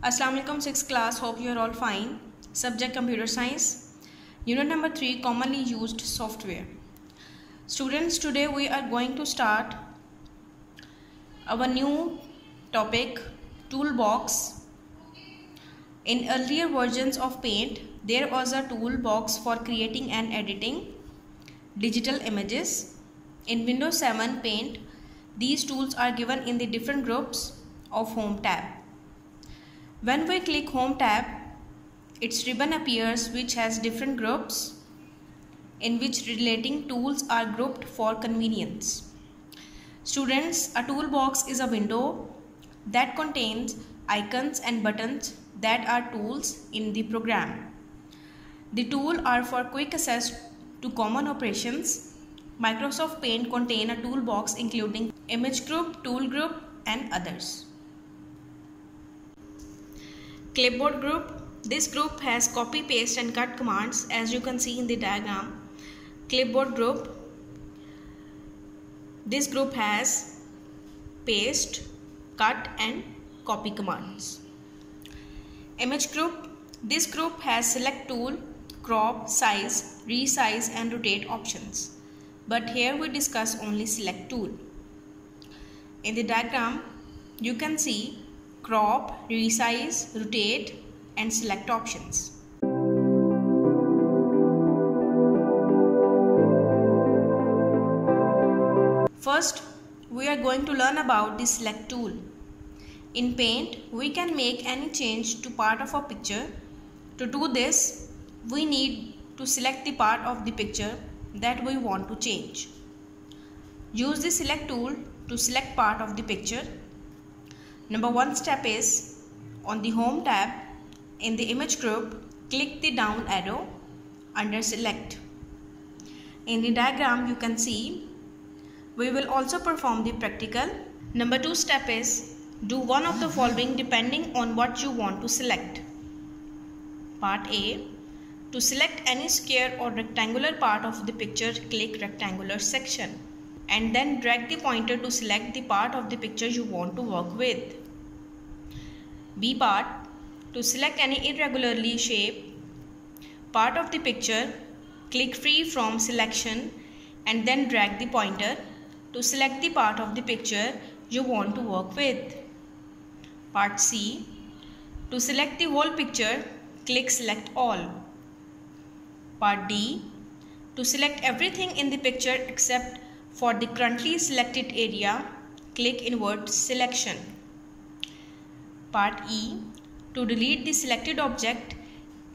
Assalamu alaikum 6th class. Hope you are all fine. Subject computer science. Unit number 3, commonly used software. Students, today we are going to start our new topic, toolbox. In earlier versions of Paint, there was a toolbox for creating and editing digital images. In Windows 7 Paint, these tools are given in the different groups of Home tab. When we click Home tab, its ribbon appears which has different groups in which relating tools are grouped for convenience. Students, a toolbox is a window that contains icons and buttons that are tools in the program. The tools are for quick access to common operations. Microsoft Paint contains a toolbox including image group, tool group and others. Clipboard group. This group has copy, paste and cut commands as you can see in the diagram. Clipboard group. This group has paste, cut and copy commands. Image group. This group has select tool, crop, size, resize and rotate options. But here we discuss only select tool. In the diagram, you can see crop, resize, rotate and select options. First, we are going to learn about the select tool. In Paint, we can make any change to part of a picture. To do this, we need to select the part of the picture that we want to change. Use the select tool to select part of the picture. Number one step is, on the Home tab, in the image group, click the down arrow under select. In the diagram you can see, we will also perform the practical. Number two step is, do one of the following depending on what you want to select. Part A, to select any square or rectangular part of the picture, click rectangular section and then drag the pointer to select the part of the picture you want to work with. B part, to select any irregularly shaped part of the picture, click free from selection and then drag the pointer to select the part of the picture you want to work with. Part C, to select the whole picture, click select all. Part D, to select everything in the picture except for the currently selected area, click invert selection. Part E, to delete the selected object,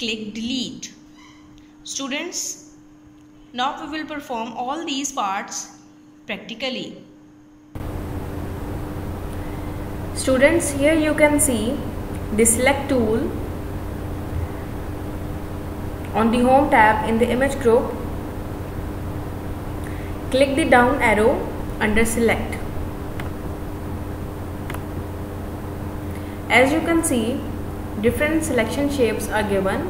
click delete. Students, now we will perform all these parts practically. Students, here you can see the select tool on the Home tab in the image group. Click the down arrow under select. As you can see, different selection shapes are given,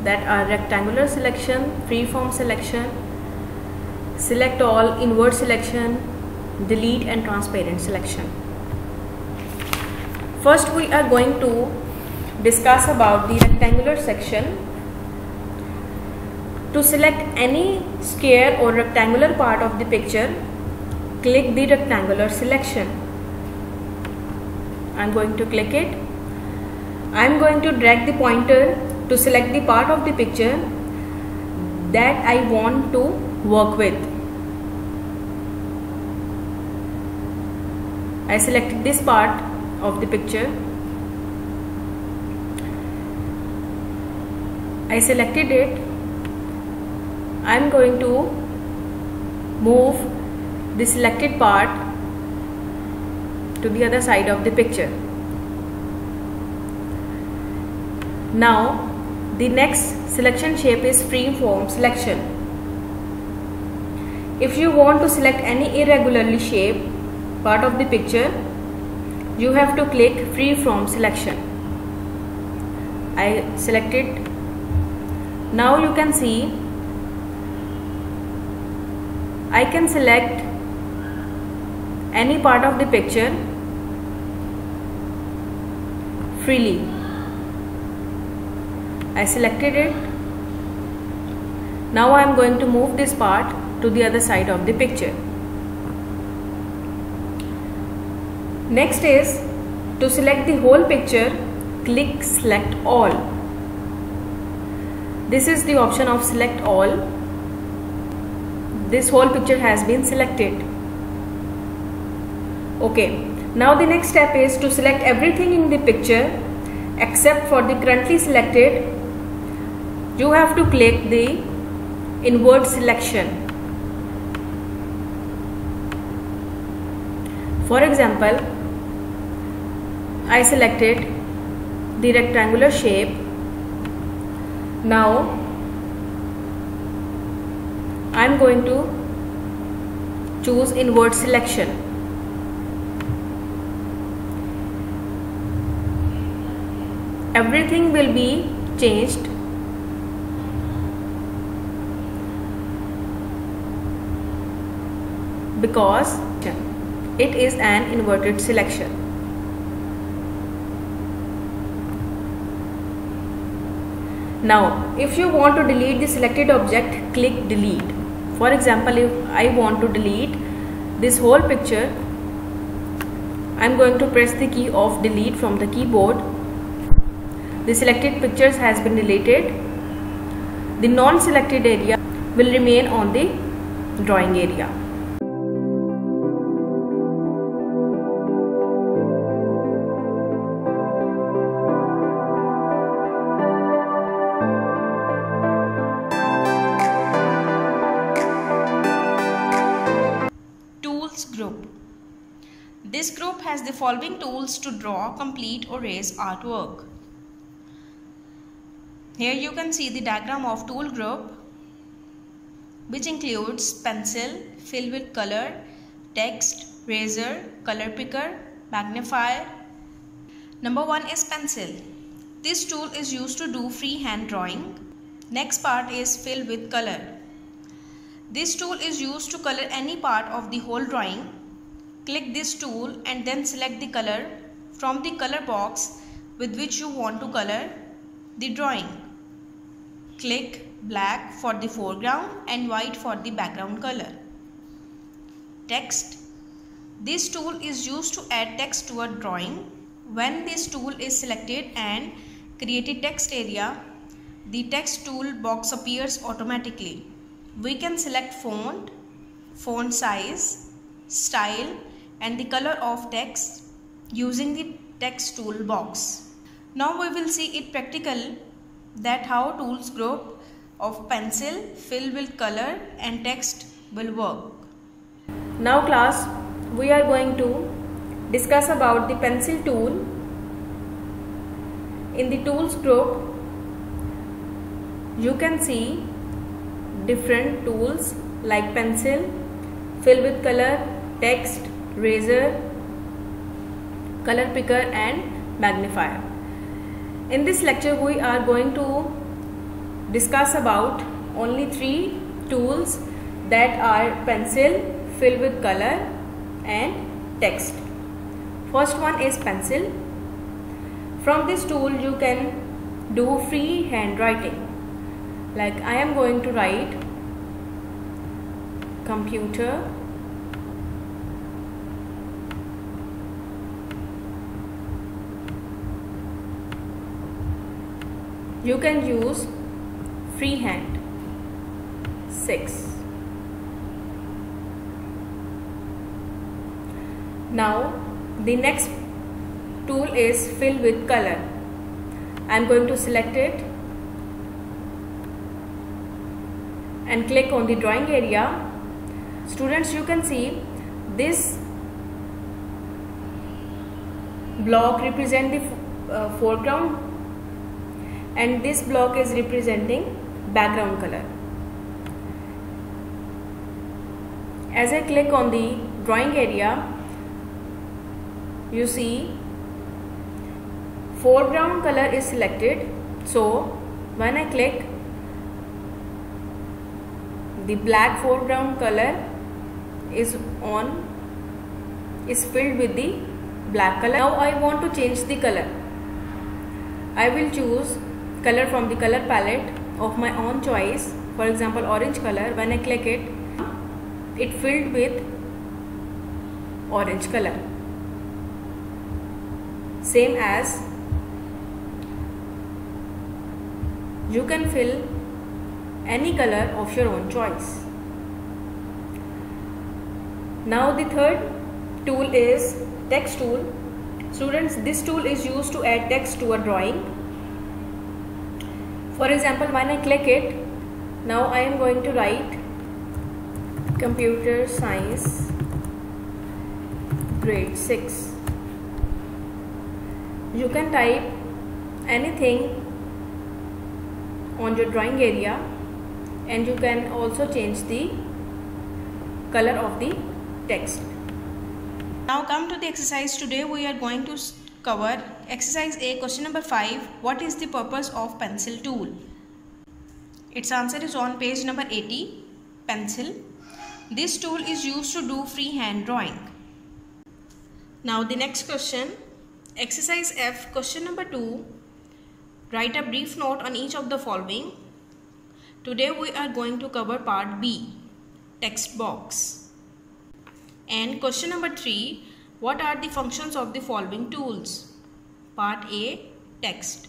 that are rectangular selection, freeform selection, select all, invert selection, delete and transparent selection. First we are going to discuss about the rectangular section. To select any square or rectangular part of the picture, click the rectangular selection. I am going to click it. I am going to drag the pointer to select the part of the picture that I want to work with. I selected this part of the picture. I selected it. I am going to move the selected part to the other side of the picture. Now the next selection shape is freeform selection. If you want to select any irregularly shaped part of the picture, you have to click freeform selection. I select it. Now you can see I can select any part of the picture freely. I selected it. Now I am going to move this part to the other side of the picture. Next is to select the whole picture, click select all. This is the option of select all. This whole picture has been selected. Okay, now the next step is to select everything in the picture except for the currently selected. You have to click the invert selection. For example, I selected the rectangular shape. Now I am going to choose invert selection. Everything will be changed. Because it is an inverted selection. Now, if you want to delete the selected object, click delete. For example, if I want to delete this whole picture, I am going to press the key of delete from the keyboard. The selected pictures has been deleted. The non-selected area will remain on the drawing area. Group. This group has the following tools to draw, complete or erase artwork. Here you can see the diagram of tool group, which includes pencil, fill with color, text, razor, color picker, magnifier. Number 1 is pencil. This tool is used to do freehand drawing. Next part is fill with color. This tool is used to color any part of the whole drawing. Click this tool and then select the color from the color box with which you want to color the drawing. Click black for the foreground and white for the background color. Text. This tool is used to add text to a drawing. When this tool is selected and created text area, the text tool box appears automatically. We can select font, font size, style and the color of text using the text tool box. Now we will see it practical that how tools group of pencil, fill with color and text will work. Now class, we are going to discuss about the pencil tool. In the tools group, you can see different tools like pencil, fill with color, text, razor, color picker and magnifier. In this lecture we are going to discuss about only 3 tools, that are pencil, fill with color and text. First one is pencil. From this tool you can do free handwriting. Like I am going to write computer you can use freehand 6. Now the next tool is fill with color. I am going to select it and click on the drawing area. Students, you can see this block represent the foreground and this block is representing background color. As I click on the drawing area, you see foreground color is selected. So when I click, the black foreground color is filled with the black color. Now I want to change the color. I will choose color from the color palette of my own choice. For example, orange color. When I click it, it filled with orange color. Same as you can fill any color of your own choice. Now the third tool is text tool. Students, this tool is used to add text to a drawing. For example, when I click it, now I am going to write computer science grade 6. You can type anything on your drawing area, and you can also change the color of the text. Now come to the exercise. Today we are going to cover exercise A, question number 5. What is the purpose of pencil tool? Its answer is on page number 80. Pencil. This tool is used to do freehand drawing. Now the next question, exercise F, question number 2. Write a brief note on each of the following. Today we are going to cover part B, text box. And question number 3, what are the functions of the following tools? Part A, text.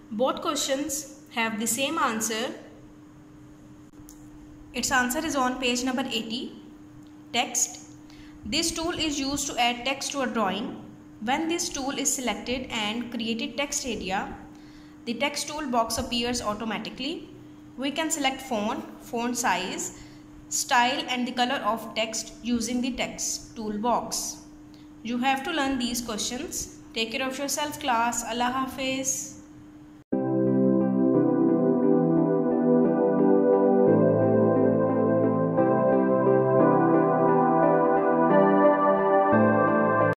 Both questions have the same answer. Its answer is on page number 80. Text. This tool is used to add text to a drawing. When this tool is selected and created text area, the text tool box appears automatically. We can select font, font size, style and the color of text using the text toolbox. You have to learn these questions. Take care of yourself, class. Allah Hafiz.